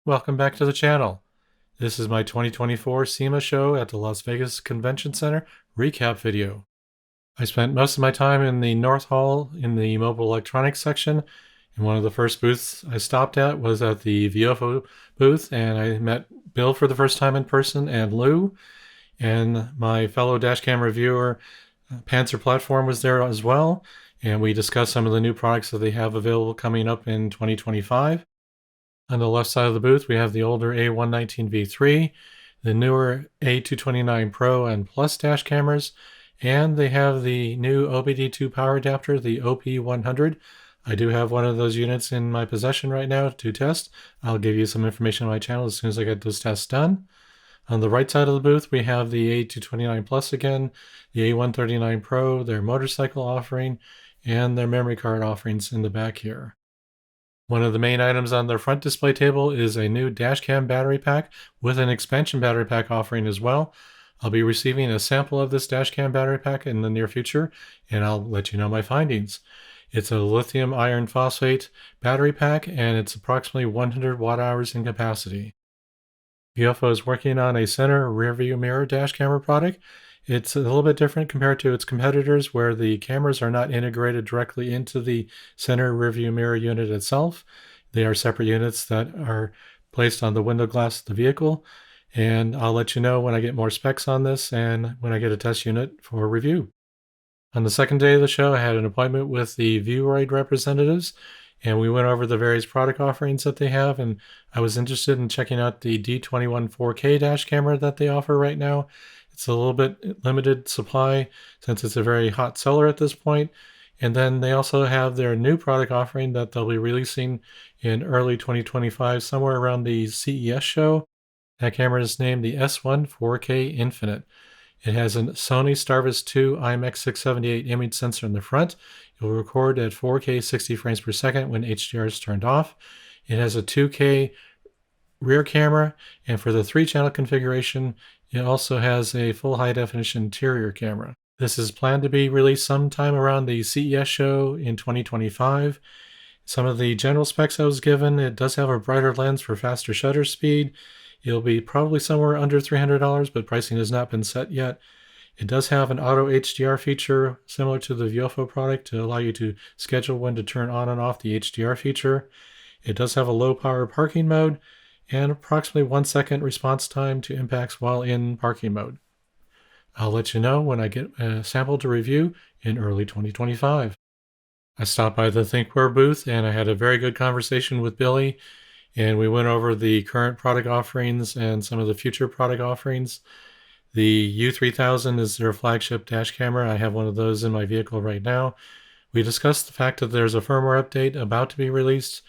Welcome back to the channel. This is my 2024 SEMA Show at the Las Vegas Convention Center recap video. I spent most of my time in the North Hall in the mobile electronics section, and one of the first booths I stopped at was at the VIOFO booth, and I met Bill for the first time in person and Lou, and my fellow dashcam reviewer Panzer Platform was there as well, and we discussed some of the new products that they have available coming up in 2025. On the left side of the booth, we have the older A119V3, the newer A229 Pro and Plus dash cameras, and they have the new OBD2 power adapter, the OP100. I do have one of those units in my possession right now to test. I'll give you some information on my channel as soon as I get those tests done. On the right side of the booth, we have the A229 Plus again, the A139 Pro, their motorcycle offering, and their memory card offerings in the back here. One of the main items on their front display table is a new dashcam battery pack with an expansion battery pack offering as well. I'll be receiving a sample of this dashcam battery pack in the near future, and I'll let you know my findings. It's a lithium iron phosphate battery pack, and it's approximately 100 watt hours in capacity. VIOFO is working on a center rear view mirror dash camera product. It's a little bit different compared to its competitors, where the cameras are not integrated directly into the center rearview mirror unit itself. They are separate units that are placed on the window glass of the vehicle, and I'll let you know when I get more specs on this and when I get a test unit for review. On the second day of the show, I had an appointment with the VUEROID representatives, and we went over the various product offerings that they have, and I was interested in checking out the D21 4K dash camera that they offer right now. It's a little bit limited supply since it's a very hot seller at this point. And then they also have their new product offering that they'll be releasing in early 2025, somewhere around the CES show. That camera is named the S1 4K Infinite. It has a Sony Starvis 2 IMX678 image sensor in the front. It will record at 4K 60 frames per second when HDR is turned off. It has a 2K rear camera, and for the 3-channel configuration, it also has a full high-definition interior camera. This is planned to be released sometime around the CES show in 2025. Some of the general specs I was given: it does have a brighter lens for faster shutter speed. It'll be probably somewhere under $300, but pricing has not been set yet. It does have an auto HDR feature similar to the VIOFO product to allow you to schedule when to turn on and off the HDR feature. It does have a low power parking mode and approximately 1 second response time to impacts while in parking mode. I'll let you know when I get a sample to review in early 2025. I stopped by the Thinkware booth and I had a very good conversation with Billy, and we went over the current product offerings and some of the future product offerings. The U3000 is their flagship dash camera. I have one of those in my vehicle right now. We discussed the fact that there's a firmware update about to be released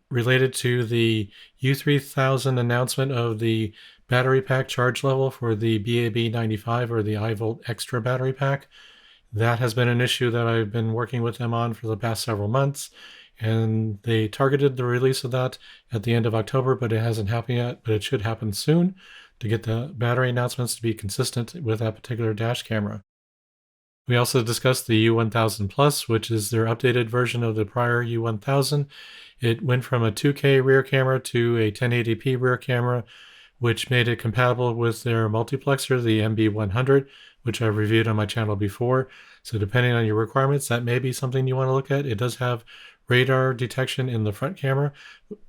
related to the U3000 announcement of the battery pack charge level for the BAB95 or the iVolt Extra battery pack. That has been an issue that I've been working with them on for the past several months, and they targeted the release of that at the end of October, but it hasn't happened yet, but it should happen soon to get the battery announcements to be consistent with that particular dash camera. We also discussed the U1000 Plus, which is their updated version of the prior U1000. It went from a 2K rear camera to a 1080p rear camera, which made it compatible with their multiplexer, the MB100, which I've reviewed on my channel before. So depending on your requirements, that may be something you want to look at. It does have radar detection in the front camera,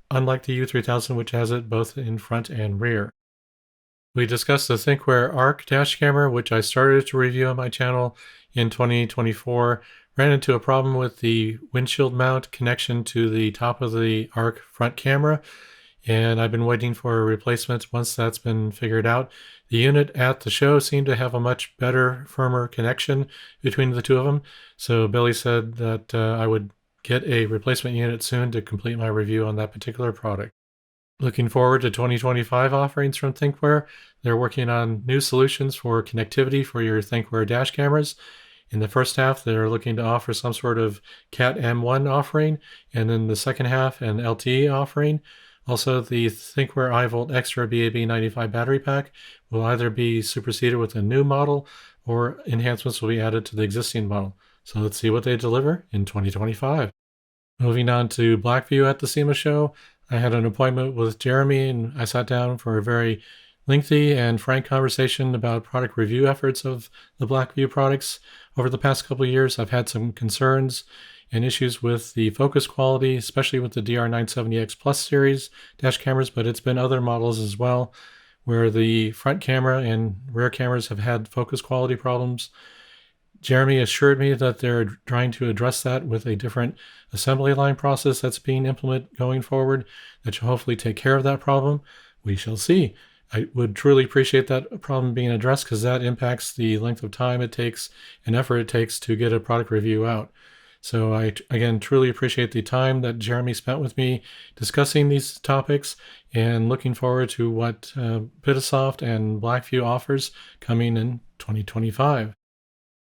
unlike the U3000, which has it both in front and rear. We discussed the Thinkware Arc dash camera, which I started to review on my channel in 2024. Ran into a problem with the windshield mount connection to the top of the Arc front camera, and I've been waiting for a replacement. Once that's been figured out, the unit at the show seemed to have a much better, firmer connection between the two of them. So Billy said that I would get a replacement unit soon to complete my review on that particular product. Looking forward to 2025 offerings from Thinkware. They're working on new solutions for connectivity for your Thinkware dash cameras. In the first half, they're looking to offer some sort of Cat M1 offering, and in the second half, an LTE offering. Also, the Thinkware iVolt Extra BAB95 battery pack will either be superseded with a new model or enhancements will be added to the existing model. So let's see what they deliver in 2025. Moving on to BlackVue at the SEMA Show, I had an appointment with Jeremy and I sat down for a very lengthy and frank conversation about product review efforts of the BlackVue products. Over the past couple of years, I've had some concerns and issues with the focus quality, especially with the DR970X Plus series dash cameras, but it's been other models as well, where the front camera and rear cameras have had focus quality problems. Jeremy assured me that they're trying to address that with a different assembly line process that's being implemented going forward that should hopefully take care of that problem. We shall see. I would truly appreciate that problem being addressed because that impacts the length of time it takes and effort it takes to get a product review out. So I, again, truly appreciate the time that Jeremy spent with me discussing these topics and looking forward to what Pitasoft and BlackVue offers coming in 2025.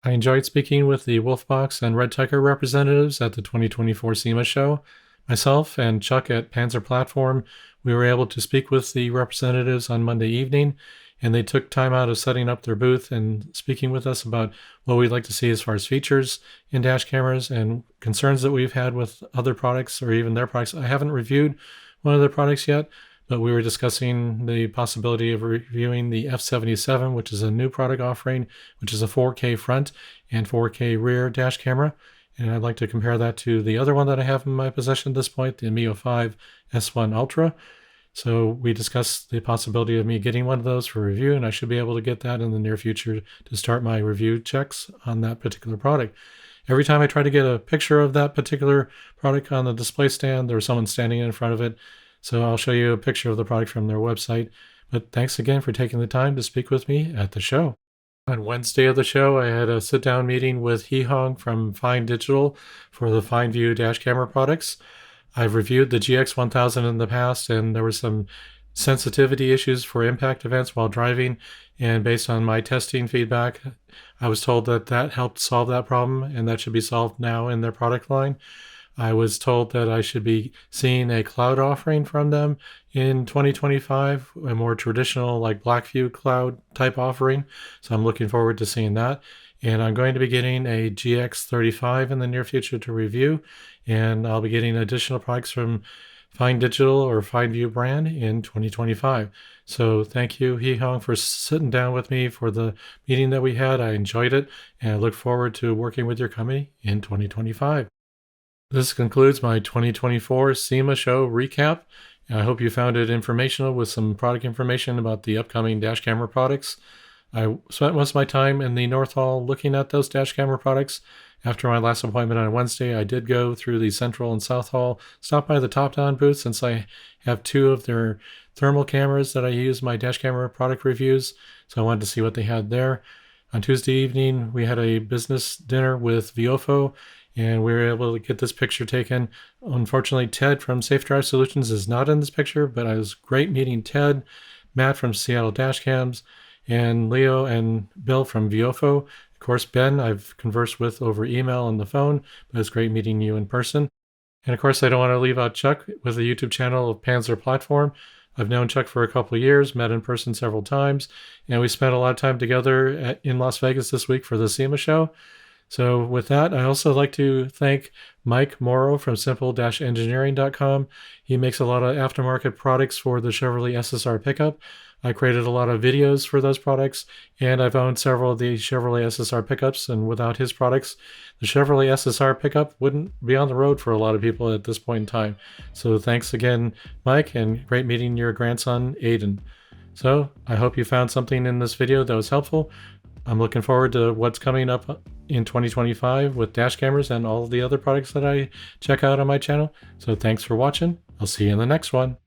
I enjoyed speaking with the Wolfbox and Redtiger representatives at the 2024 SEMA Show. Myself and Chuck at Panzer Platform, we were able to speak with the representatives on Monday evening, and they took time out of setting up their booth and speaking with us about what we'd like to see as far as features in dash cameras and concerns that we've had with other products or even their products. I haven't reviewed one of their products yet, but we were discussing the possibility of reviewing the F77, which is a new product offering, which is a 4K front and 4K rear dash camera. And I'd like to compare that to the other one that I have in my possession at this point, the Mio 5 S1 Ultra. So we discussed the possibility of me getting one of those for review, and I should be able to get that in the near future to start my review checks on that particular product. Every time I try to get a picture of that particular product on the display stand, there's someone standing in front of it. So I'll show you a picture of the product from their website. But thanks again for taking the time to speak with me at the show. On Wednesday of the show, I had a sit-down meeting with Hee Hong from Fine Digital for the FineVu dash camera products. I've reviewed the GX1000 in the past, and there were some sensitivity issues for impact events while driving. And based on my testing feedback, I was told that that helped solve that problem, and that should be solved now in their product line. I was told that I should be seeing a cloud offering from them in 2025, a more traditional like BlackVue cloud type offering. So I'm looking forward to seeing that. And I'm going to be getting a GX35 in the near future to review. And I'll be getting additional products from Fine Digital or FineVu brand in 2025. So thank you, Hee Hong, for sitting down with me for the meeting that we had. I enjoyed it, and I look forward to working with your company in 2025. This concludes my 2024 SEMA Show recap. I hope you found it informational with some product information about the upcoming dash camera products. I spent most of my time in the North Hall looking at those dash camera products. After my last appointment on Wednesday, I did go through the Central and South Hall, stop by the top-down booth since I have two of their thermal cameras that I use my dash camera product reviews. So I wanted to see what they had there. On Tuesday evening, we had a business dinner with VIOFO, and we were able to get this picture taken. Unfortunately, Ted from Safe Drive Solutions is not in this picture, but it was great meeting Ted, Matt from Seattle Dashcams, and Leo and Bill from VIOFO. Of course, Ben, I've conversed with over email and the phone, but it's great meeting you in person. And of course, I don't want to leave out Chuck with the YouTube channel of Panzer Platform. I've known Chuck for a couple of years, met in person several times, and we spent a lot of time together in Las Vegas this week for the SEMA Show. So with that, I also like to thank Mike Morrow from simple-engineering.com. He makes a lot of aftermarket products for the Chevrolet SSR pickup. I created a lot of videos for those products, and I've owned several of the Chevrolet SSR pickups, and without his products, the Chevrolet SSR pickup wouldn't be on the road for a lot of people at this point in time. So thanks again, Mike, and great meeting your grandson, Aiden. So I hope you found something in this video that was helpful. I'm looking forward to what's coming up in 2025 with dash cameras and all of the other products that I check out on my channel. So thanks for watching. I'll see you in the next one.